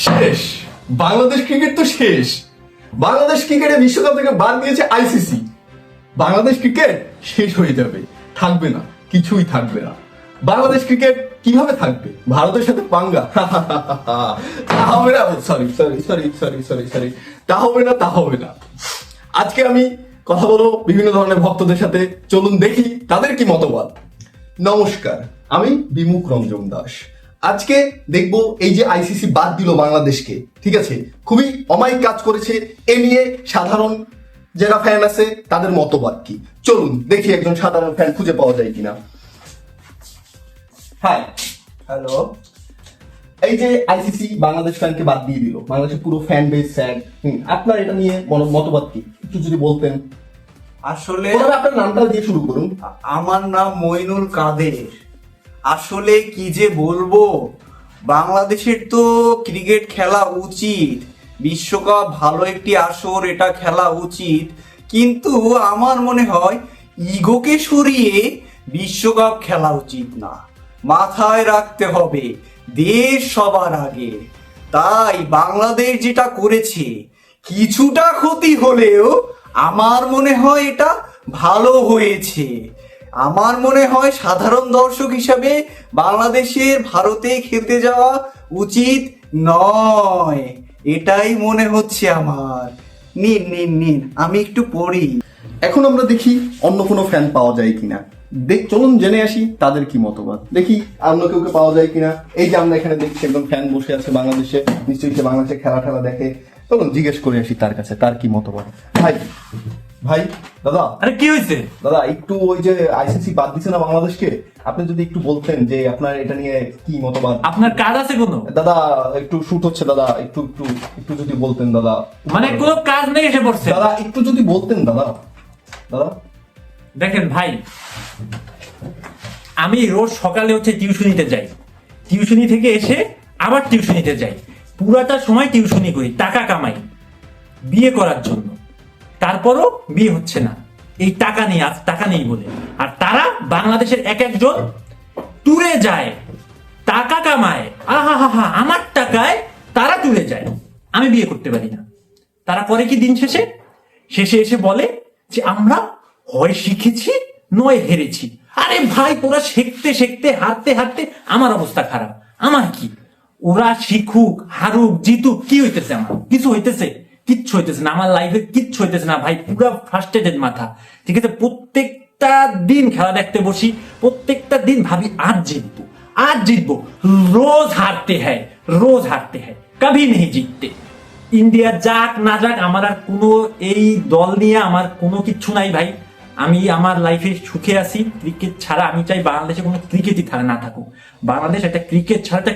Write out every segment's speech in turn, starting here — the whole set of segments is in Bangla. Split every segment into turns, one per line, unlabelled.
শেষ। বাংলাদেশ ক্রিকেট তো শেষ। বাংলাদেশ ক্রিকেটে বিশ্বকাপ থেকে বাদ দিয়েছে আইসিসি। বাংলাদেশ ক্রিকেট শেষ হয়ে যাবে, থাকবে না, কিছুই থাকবে না। বাংলাদেশ ক্রিকেট কিভাবে থাকবে? ভারতের সাথে পাঙ্গা? তা হবে না। Sorry sorry sorry sorry sorry sorry তা হবে না, তা হবে না। আজকে আমি কথা বলবো বিভিন্ন ধরনের ভক্তদের সাথে, চলুন দেখি তাদের কি মতবাদ। নমস্কার, আমি বিমুখ রঞ্জন দাস। আজকে দেখবো এই যে আইসিসি বাদ দিল বাংলাদেশকে, ঠিক আছে, খুবই অমায়িক কাজ করেছে, এ নিয়ে সাধারণ যারা ফ্যান আছে তাদের মতবাদ কি। চলুন দেখি একজন সাধারণ ফ্যান খুঁজে পাওয়া যায় কিনা। Hi,
hello.
এই যে আইসিসি বাংলাদেশ ফ্যানকে বাদ দিয়ে দিল, বাংলাদেশের পুরো ফ্যান বেস স্যাড, আপনার এটা নিয়ে মতবাদ কি একটু যদি বলতেন।
আসলে
আপনার নামটা দিয়ে শুরু করুন।
আমার নাম মইনুল কাদের। আসলে কি যে বলবো, বাংলাদেশের তো ক্রিকেট খেলা উচিত, বিশ্বকাপ ভালো একটি আসর, এটা খেলা উচিত, কিন্তু আমার মনে হয় ইগোকে সরিয়ে বিশ্বকাপ খেলা উচিত না। মাথায় রাখতে হবে দেশ সবার আগে। তাই বাংলাদেশ যেটা করেছে, কিছুটা ক্ষতি হলেও আমার মনে হয় এটা ভালো হয়েছে। আমার মনে হয় সাধারণ দর্শক হিসাবে বাংলাদেশের ভারতে খেলতে যাওয়া উচিত নয়, এটাই মনে হচ্ছে আমার। নিন নিন নিন, আমি একটু পড়ি।
এখন আমরা দেখি অন্য কোনো ফ্যান পাওয়া যায় কিনা। চলুন জেনে আসি তাদের কি মতবাদ, দেখি অন্য কেউ পাওয়া যায় কিনা। এই যে আমরা এখানে দেখছি একজন ফ্যান বসে আছে বাংলাদেশে, নিশ্চয়ই সে বাংলাদেশে খেলা দেখে। চলুন জিজ্ঞেস করে আসি তার কাছে তার কি মতবাদ। ভাই ভাই দাদা,
আরে কি হয়েছে
দাদা একটু ওই যে আইসিসি বাদ দিছে না বাংলাদেশকে, আপনি যদি একটু বলতেন যে আপনার এটা নিয়ে কি মতবাদ।
আপনার কাজ আছে কোনো?
দাদা একটু শুট হচ্ছে দাদা, একটু একটু একটু যদি বলতেন দাদা।
মানে কোনো কাজ নেই এসে পড়ছে?
দাদা একটু যদি বলতেন দাদা। দাদা
দেখেন ভাই, আমি রোজ সকালে টিউশনিতে যাই, টিউশনি থেকে এসে আবার টিউশনিতে যাই, পুরাটা সময় টিউশনি করি, টাকা কামাই বিয়ে করার জন্য। তারপরও বিয়ে হচ্ছে না, এই টাকা নেই, আজ টাকা নেই বলে। আর তারা বাংলাদেশের এক একজন ট্যুরে যায়, টাকা কামায়, আহা হা হা, আমার টাকায় তারা ট্যুরে যায়, আমি বিয়ে করতে পারি না। তারা করে কি দিন শেষে শেষে এসে বলে যে আমরা হয় শিখেছি নয় হেরেছি। আরে ভাই, তোরা শিখতে শিখতে হারতে হারতে আমার অবস্থা খারাপ, আমার কি? ওরা শিখুক হারুক জিতুক, কি হইতেছে? আমার কিছু হইতেছে? কিচ্ছু হইতেছে না, আমার লাইফে কিচ্ছু হইতেছে না ভাই, পুরো ফ্রাস্ট্রেটেড মাথা, ঠিক আছে। প্রত্যেকটা দিন খেলা দেখতে বসি, প্রত্যেকটা দিন ভাবি আজ জিতবো, আজ জিতবো, রোজ হারতে হ্যায়, রোজ হারতে হ্যায়, কভি নেই জিততে। ইন্ডিয়া যাক না যাক, আমার আর কোনো এই দল নিয়ে আমার কোনো কিচ্ছু নাই ভাই। আমি আমার লাইফে সুখে আছি ক্রিকেট ছাড়া। আমি চাই বাংলাদেশে কোনো ক্রিকেটই না থাকুক। বাংলাদেশ একটা ক্রিকেট ছাড়া একটা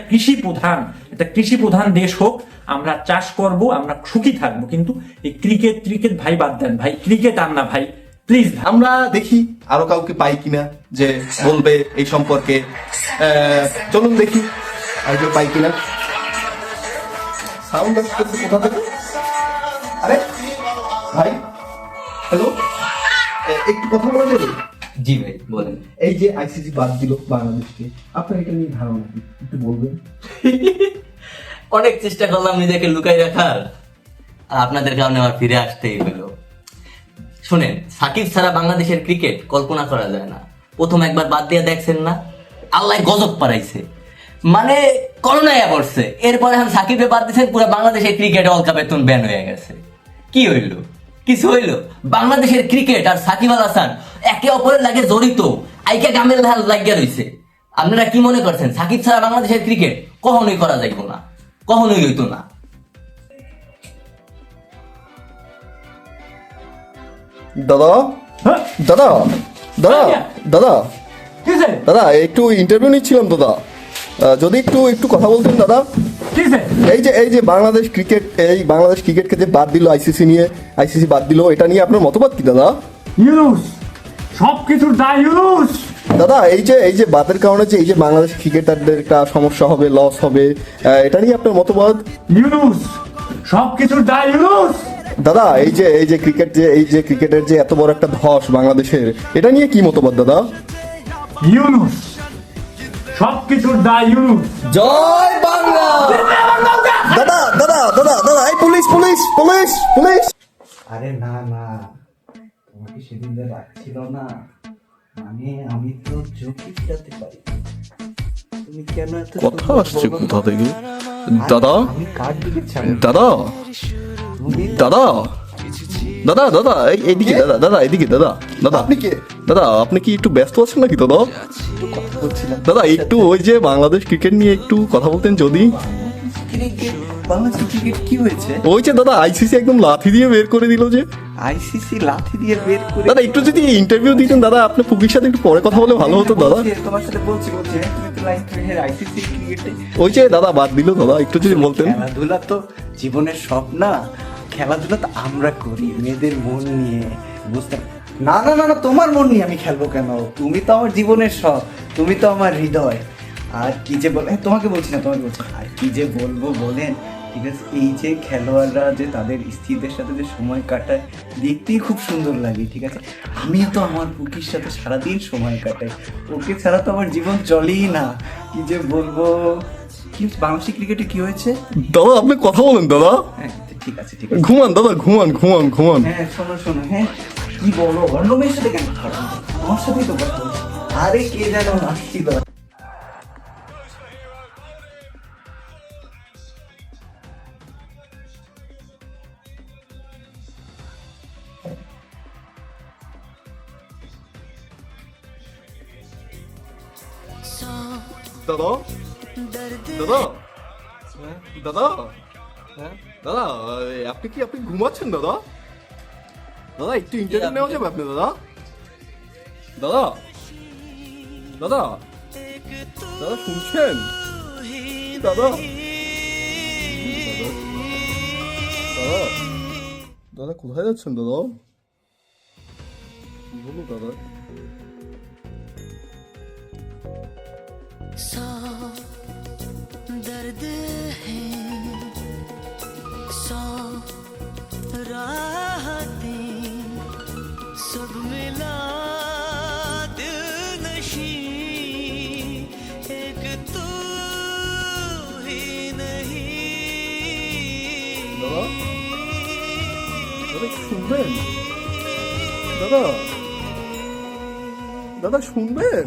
কৃষি প্রধান দেশ হোক। আমরা চাষ করব, আমরা সুখী থাকবো, কিন্তু এই ক্রিকেট ভাই বাদ দেন ভাই, ক্রিকেট আর না ভাই, প্লিজ।
আমরা দেখি আরো কাউকে পাই কিনা যে বলবে এই সম্পর্কে। চলুন দেখি আর কেউ পাই কিনা। সাউন্ড আসতেছে কোথা থেকে? আরে ভাই, হ্যালো, একটু কথা বলা যাবে?
জি ভাই বলেন।
এই যে আইসিসি বাদ দিল বাংলাদেশকে, আপনার এটা নিয়ে ধারণা কি একটু বলবেন?
অনেক চেষ্টা করলাম নিজেকে লুকাই রাখার, আর আপনাদের কারণে আমার ফিরে আসতেই হলো। শুনেন, সাকিব ছাড়া বাংলাদেশের ক্রিকেট কল্পনা করা যায় না। প্রথম একবার বাদ দিয়ে দেখছেন না, আল্লাহ গজব পারাইছে, মানে করোনায় পড়ছে। এরপরে এখন সাকিবে বাদ দিচ্ছেন, পুরো বাংলাদেশের ক্রিকেট ওয়ার্ল্ড কাপের তুন ব্যান হয়ে গেছে। কি হইল? কিছু হইল? বাংলাদেশের ক্রিকেট আর সাকিব আল হাসান একে অপরের লাগে জড়িত, আইকা গামের লাগিয়া রয়েছে। আপনারা কি মনে করছেন সাকিব ছাড়া বাংলাদেশের ক্রিকেট কখনোই করা যাইব না, কখনোই হইতো না?
দাদা
হ্যাঁ?
দাদা দাদা দাদা
কি হয়েছে?
দাদা একটু ইন্টারভিউ নিচ্ছিলাম দাদা, যদি একটু একটু কথা বলতেন দাদা।
কি হয়েছে?
এই যে বাংলাদেশ ক্রিকেটকে যে বাদ দিল আইসিসি বাদ দিল, এটা নিয়ে আপনার মতবাদ কি দাদা?
ইউনুস, সবকিছুর দায় ইউনুস।
দাদা এই যে বাদের কারণে যে এই যে বাংলাদেশ ক্রিকেটারদের একটা সমস্যা হবে, লস হবে, এটা নিয়ে আপনার মতবাদ?
ইউনুস, সবকিছুর দায় ইউনুস।
দাদা এই যে ক্রিকেটের যে এত বড় একটা ধস বাংলাদেশের, এটা নিয়ে কি মতবাদ দাদা?
ইউনুস, সবকিছুর দায় ইউনুস।
জয় বাংলা।
Police police police!
আরে না না, তোমাকে সেদিন যে রাখছিল না, মানে আমি তো চোখে ফেরাতে পারি। তুমি কেন এত
কথা
সুন্দর
আসছে
বলো?
কোথা থেকে? দাদা
আমি কার দিকে চাই?
দাদা
তুমি
দাদা দাদা দাদা এইদিকে দাদা দাদা এইদিকে দাদা দাদা
আপনি কে?
দাদা আপনি কি একটু ব্যস্ত আছেন নাকি দাদা?
একটু কথা বলছিলাম।
দাদা একটু ওই যে বাংলাদেশ ক্রিকেট নিয়ে একটু কথা বলতেন যদি।
ক্রিকেট, বাংলাদেশ ক্রিকেট কি হয়েছে?
ওই যে দাদা আইসিসি একদম লাথি দিয়ে বের করে দিল যে।
আইসিসি লাথি দিয়ে বের করে।
দাদা একটু যদি ইন্টারভিউ দিতেন দাদা, আপনি পুকির সাথে একটু পরে কথা বলে ভালো হতো দাদা।
বলছি, তোমার সাথে বলছি হ্যাঁ, তুমি তো আইসিসি ক্রিকেটে।
ওই যে দাদা বাদ দিল দাদা, একটু যদি বলতেন।
খেলাধুলা তো জীবনের সব না, খেলাধুলা তো আমরা করি মেয়েদের মন নিয়ে, বুঝতে না না না না, তোমার মন নিয়ে আমি খেলবো কেন? তুমি তো আমার জীবনের সব, তুমি তো আমার হৃদয়। আর কি যে বল, তোমাকে বলছি না, তোমাকে বলছি না। আর কি যে বলবো বলেন, ঠিক আছে? এই যে খেলোয়াড়রা যে তাদের স্ত্রীদের সাথে যে সময় কাটায়, দেখতেই খুব সুন্দর লাগে, ঠিক আছে? আমিও তো আমার বুকির সাথে সারাদিন সময় কাটাই, ওকে ছাড়া তো আমার জীবন চলেই না। কি যে বলবো, কি বাংলাদেশি ক্রিকেটে কি হয়েছে?
দাদা আপনি কথা বলেন দাদা।
হ্যাঁ ঠিক আছে ঠিক আছে।
ঘুমান দাদা, ঘুমান ঘুমান ঘুমান।
হ্যাঁ শোনো শোনো, হ্যাঁ কি বলো, অন্য মেয়ের সাথে কেন কথা বলছো? আমার সাথেই তো কথা বলছি। আরে কে যেন আসছিল।
দাদা দাদা দাদা দাদা আপনি ঘুমাচ্ছেন দাদা? দাদা একটু ইন্টারভিউ নেওয়া যাবে আপনি দাদা? দাদা দাদা দাদা শুনছেন দাদা? দাদা দাদা কোথায় যাচ্ছেন দাদা? কি হলো দাদা?
सौ दर्द है, सौ राहतें, सब मिला दिल नशीं, एक तू ही नहीं।
দাদা দাদা একটু শুনবেন দাদা? দাদা শুনবেন?